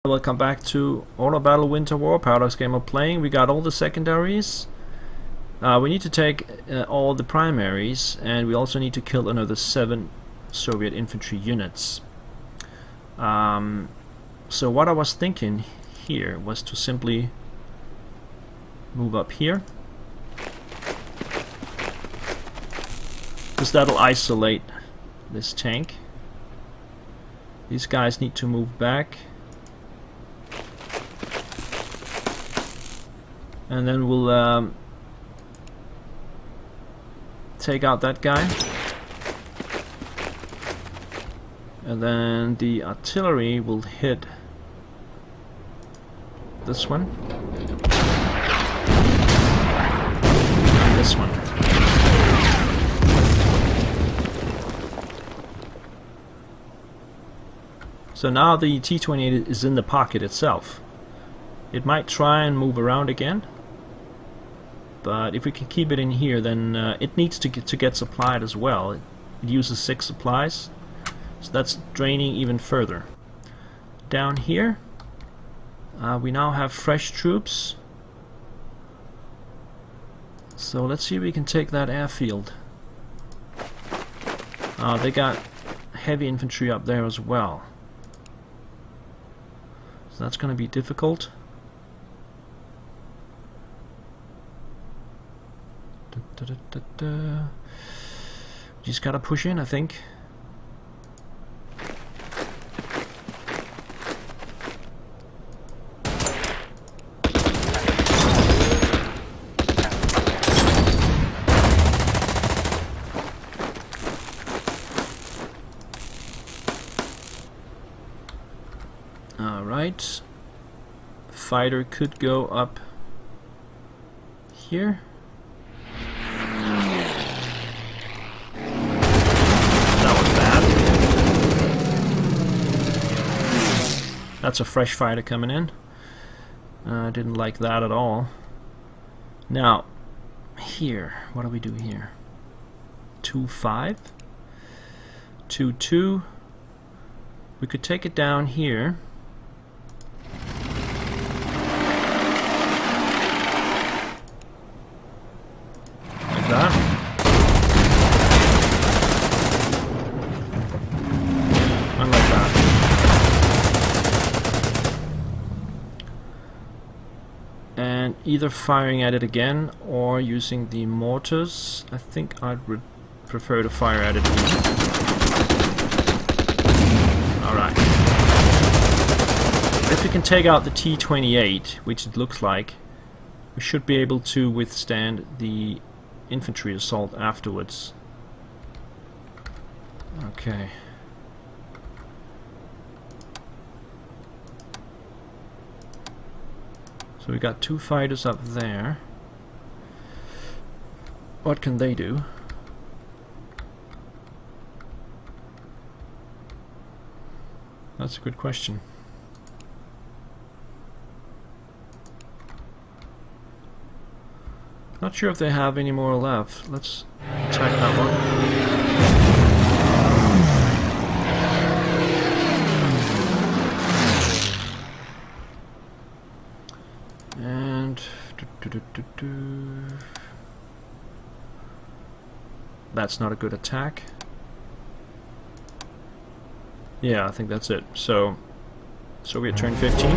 Welcome back to Auto Battle Winter War, Paradox game of playing. We got all the secondaries. We need to take all the primaries, and we also need to kill another 7 Soviet infantry units. So what I was thinking here was to simply move up here, because that'll isolate this tank. These guys need to move back. And then we'll take out that guy. And then the artillery will hit this one. And this one. So now the T-28 is in the pocket itself. It might try and move around again. But if we can keep it in here, then it needs to get supplied as well. It uses 6 supplies, so that's draining even further. Down here, we now have fresh troops. So let's see if we can take that airfield. They got heavy infantry up there as well. So that's going to be difficult. Just gotta push in, I think. Alright. Fighter could go up here. That's a fresh fighter coming in. I didn't like that at all. Now, here, what do we do here? 2-5, 2-2. We could take it down here. Like that. And like that. And either firing at it again or using the mortars. I think I'd prefer to fire at it again. Alright. If we can take out the T-28, which it looks like, we should be able to withstand the infantry assault afterwards. Okay. So we got 2 fighters up there. What can they do? That's a good question. Not sure if they have any more left. Let's attack that one. That's not a good attack. Yeah, I think that's it. So, Soviet turn 15.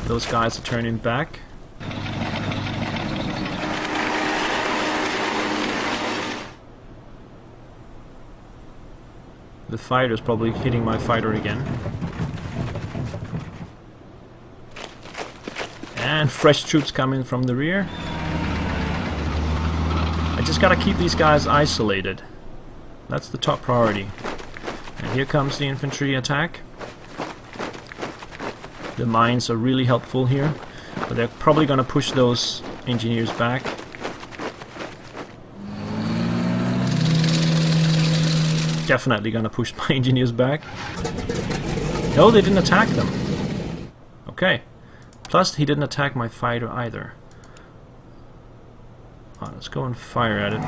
Those guys are turning back. The fighter's probably hitting my fighter again. And fresh troops coming from the rear. I just gotta keep these guys isolated. That's the top priority. And here comes the infantry attack. The mines are really helpful here, but they're probably gonna push those engineers back. Definitely gonna push my engineers back. No, they didn't attack them. Okay. Plus, he didn't attack my fighter either. Let's go and fire at it.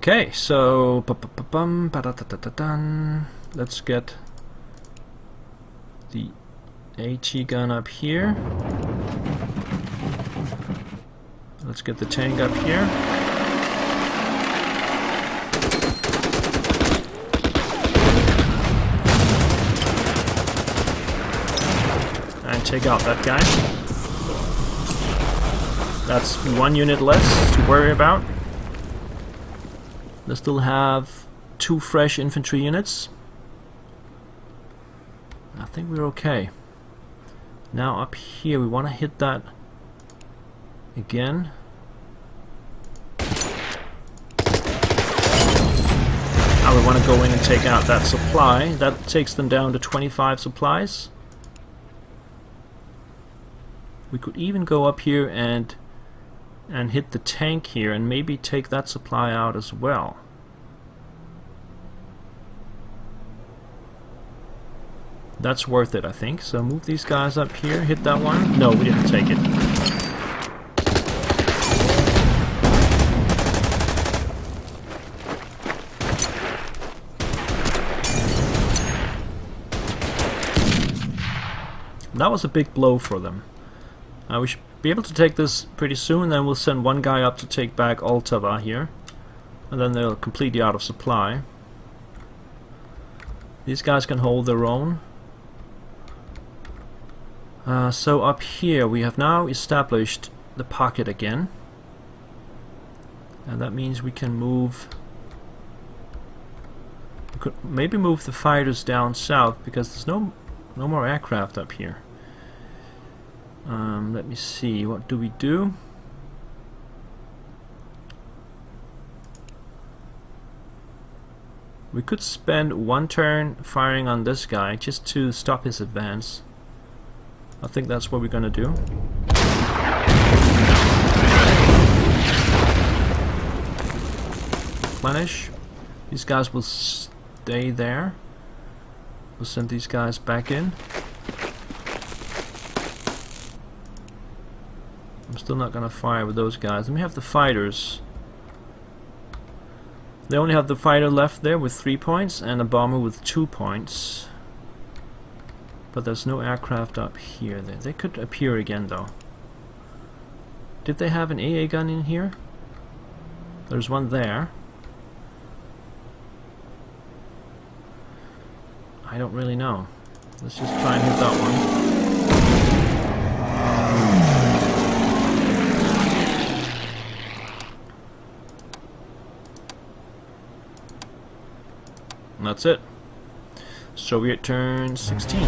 Okay, so let's get the AT gun up here. Let's get the tank up here. And take out that guy. That's one unit less to worry about. They still have 2 fresh infantry units. I think we're okay. Now up here we want to hit that again. Now we want to go in and take out that supply. That takes them down to 25 supplies. We could even go up here and hit the tank here and maybe take that supply out as well. That's worth it, I think. So move these guys up here, hit that one. No, we didn't take it. That was a big blow for them. We should be able to take this pretty soon, then we'll send one guy up to take back Altava here. And then they're completely out of supply. These guys can hold their own. So up here we have now established the pocket again. And that means we can move... We could maybe move the fighters down south because there's no more aircraft up here. Let me see, what do we do? We could spend one turn firing on this guy just to stop his advance. I think that's what we're gonna do. Replenish. These guys will stay there. We'll send these guys back in. I'm still not gonna fire with those guys. Then we have the fighters. They only have the fighter left there with 3 points and a bomber with 2 points. But there's no aircraft up here. They could appear again though. Did they have an AA gun in here? There's one there. I don't really know. Let's just try and hit that one. And that's it. Soviet turn 16.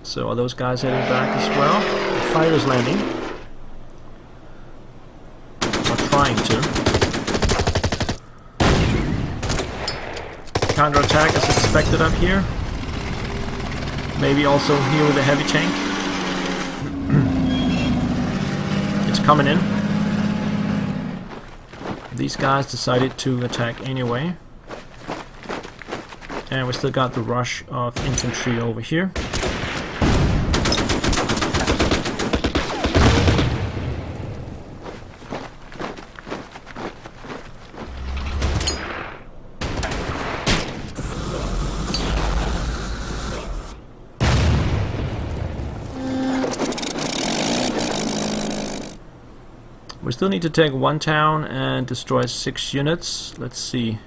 So are those guys heading back as well? The fighter's landing. Or trying to. Counterattack is expected up here. Maybe also here with a heavy tank. It's coming in. These guys decided to attack anyway. And we still got the rush of infantry over here. We still need to take one town and destroy 6 units. Let's see.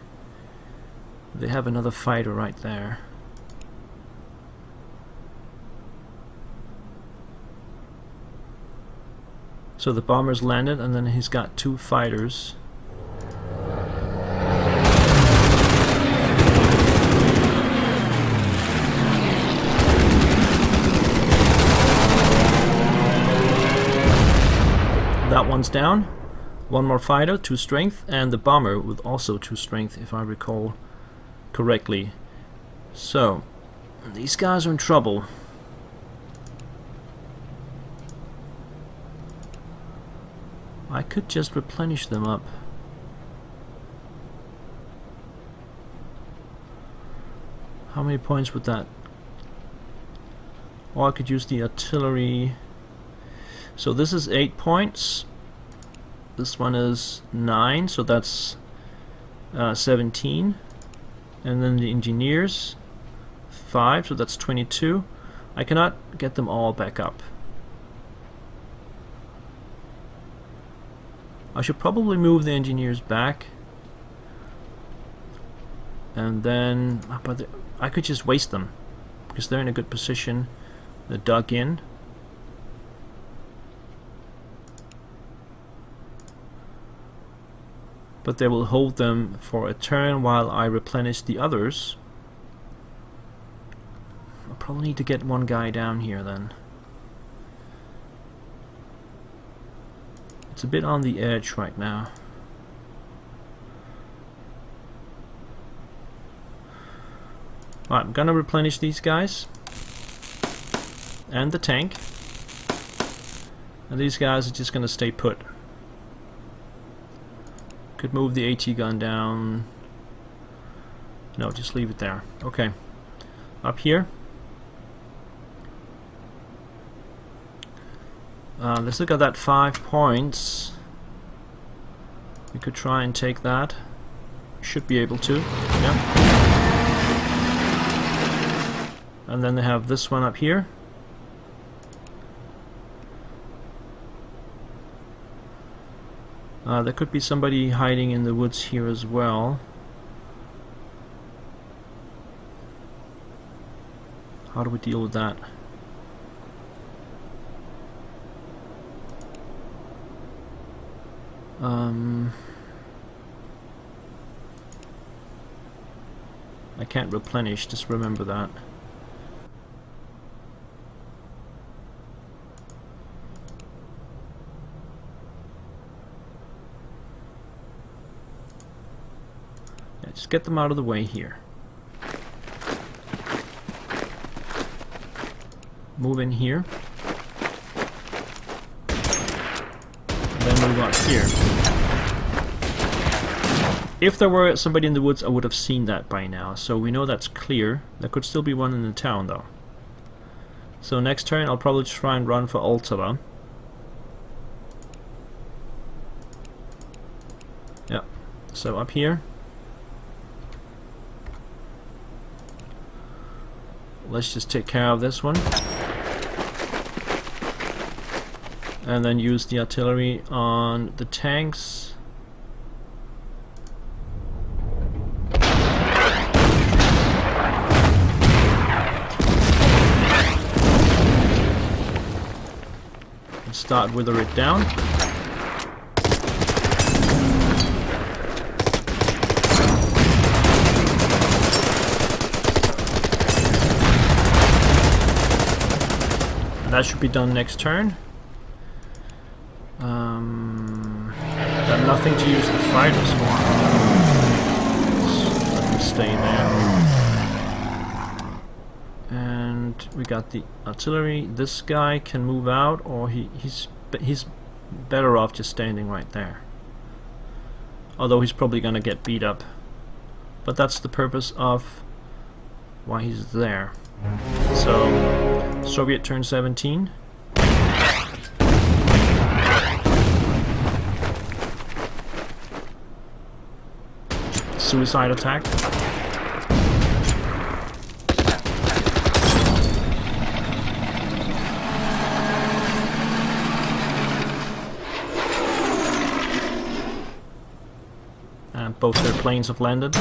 They have another fighter right there. So the bomber's landed and then he's got 2 fighters. That one's down. 1 more fighter, 2 strength, and the bomber with also 2 strength, if I recall correctly. So, these guys are in trouble. I could just replenish them up. How many points would that... Or I could use the artillery So this is 8 points. This one is 9, so that's 17. And then the engineers 5, so that's 22. I cannot get them all back up. I should probably move the engineers back. And then, but I could just waste them because they're in a good position. They're dug in. But they will hold them for a turn while I replenish the others. I'll probably need to get one guy down here then. It's a bit on the edge right now. Alright, I'm gonna replenish these guys. And the tank. And these guys are just gonna stay put. Could move the AT gun down. No, just leave it there. Okay. Up here. Let's look at that 5 points. We could try and take that. Should be able to. Yeah. And then they have this one up here. There could be somebody hiding in the woods here as well. How do we deal with that? I can't replenish, just remember that. Just get them out of the way here. Move in here. Then move out here. If there were somebody in the woods, I would have seen that by now. So we know that's clear. There could still be one in the town though. So next turn I'll probably try and run for Ultala. Yep. So up here. Let's just take care of this one. And then use the artillery on the tanks. And start wither it down. That should be done next turn. Got nothing to use the fighters for. So let them stay there. And we got the artillery. This guy can move out, or he's better off just standing right there. Although he's probably gonna get beat up. But that's the purpose of why he's there. So, Soviet turn 17. Suicide attack. And both their planes have landed.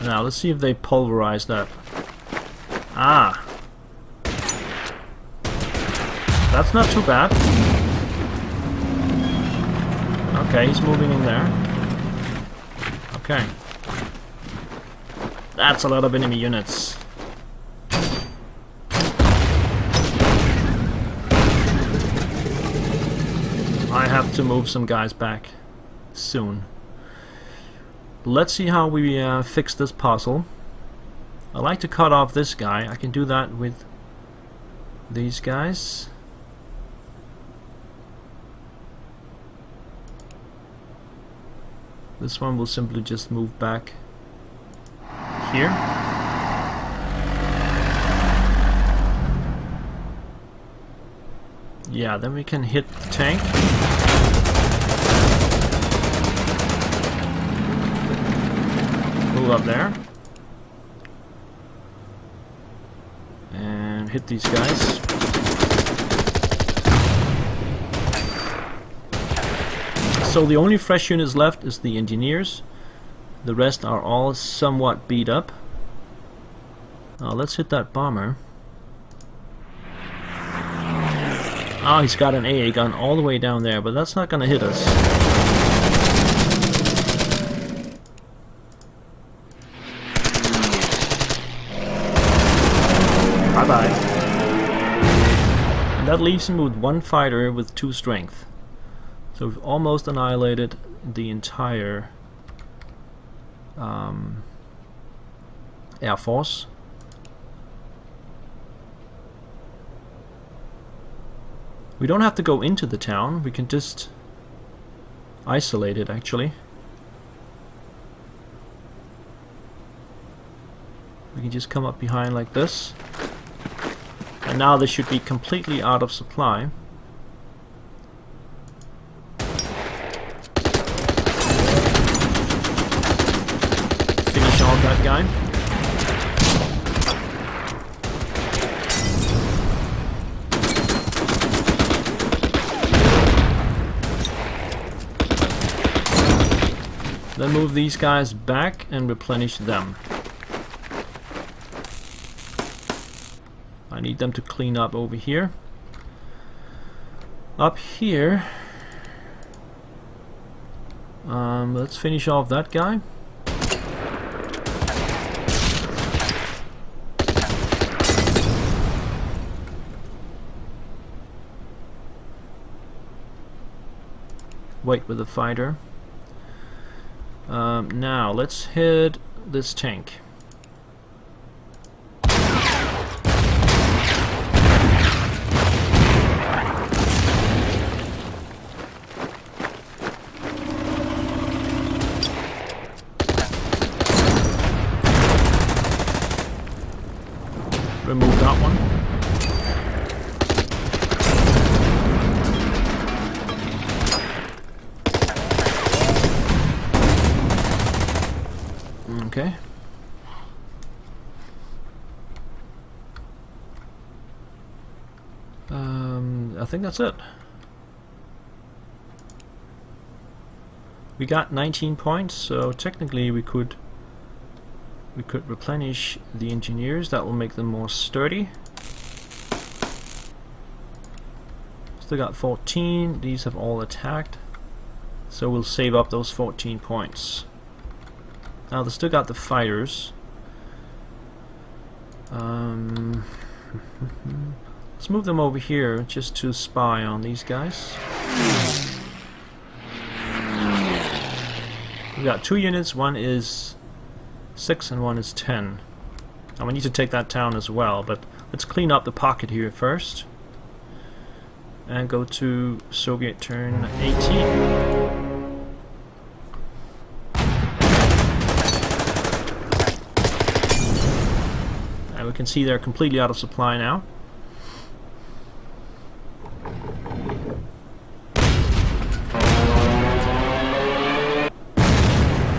Now let's see if they pulverize that. Ah! That's not too bad. Okay, he's moving in there. Okay. That's a lot of enemy units. I have to move some guys back soon. Let's see how we fix this puzzle. I like to cut off this guy. I can do that with these guys. This one will simply just move back here. Yeah, then we can hit the tank. Move up there. And hit these guys. So the only fresh units left is the engineers. The rest are all somewhat beat up. Let's hit that bomber. Oh, he's got an AA gun all the way down there, but that's not gonna hit us. Bye-bye. And that leaves him with 1 fighter with 2 strength. So we've almost annihilated the entire Air Force. We don't have to go into the town, we can just isolate it actually. We can just come up behind like this. And now they should be completely out of supply. Finish off that guy. Then move these guys back and replenish them. I need them to clean up over here. Up here, let's finish off that guy. Wait with the fighter. Now let's hit this tank. Remove that one. Okay. I think that's it. We got 19 points, so technically we could replenish the engineers. That will make them more sturdy. Still got 14. These have all attacked, so we'll save up those 14 points. Now they still got the fighters. Let's move them over here just to spy on these guys. We got 2 units, one is 6 and one is 10. Now we need to take that town as well, but let's clean up the pocket here first. And go to Soviet turn 18. And we can see they're completely out of supply now.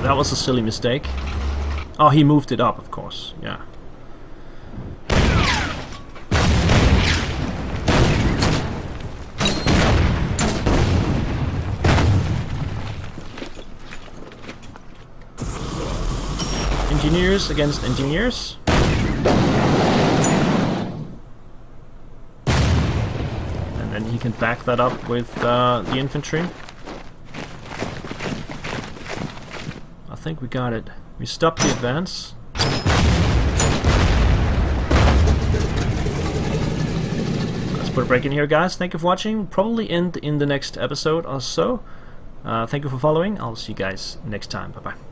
That was a silly mistake. Oh, he moved it up, of course. Yeah. Engineers against engineers. And then he can back that up with the infantry. I think we got it. We stopped the advance. Let's put a break in here, guys. Thank you for watching. Probably end in the next episode or so. Thank you for following. I'll see you guys next time. Bye-bye.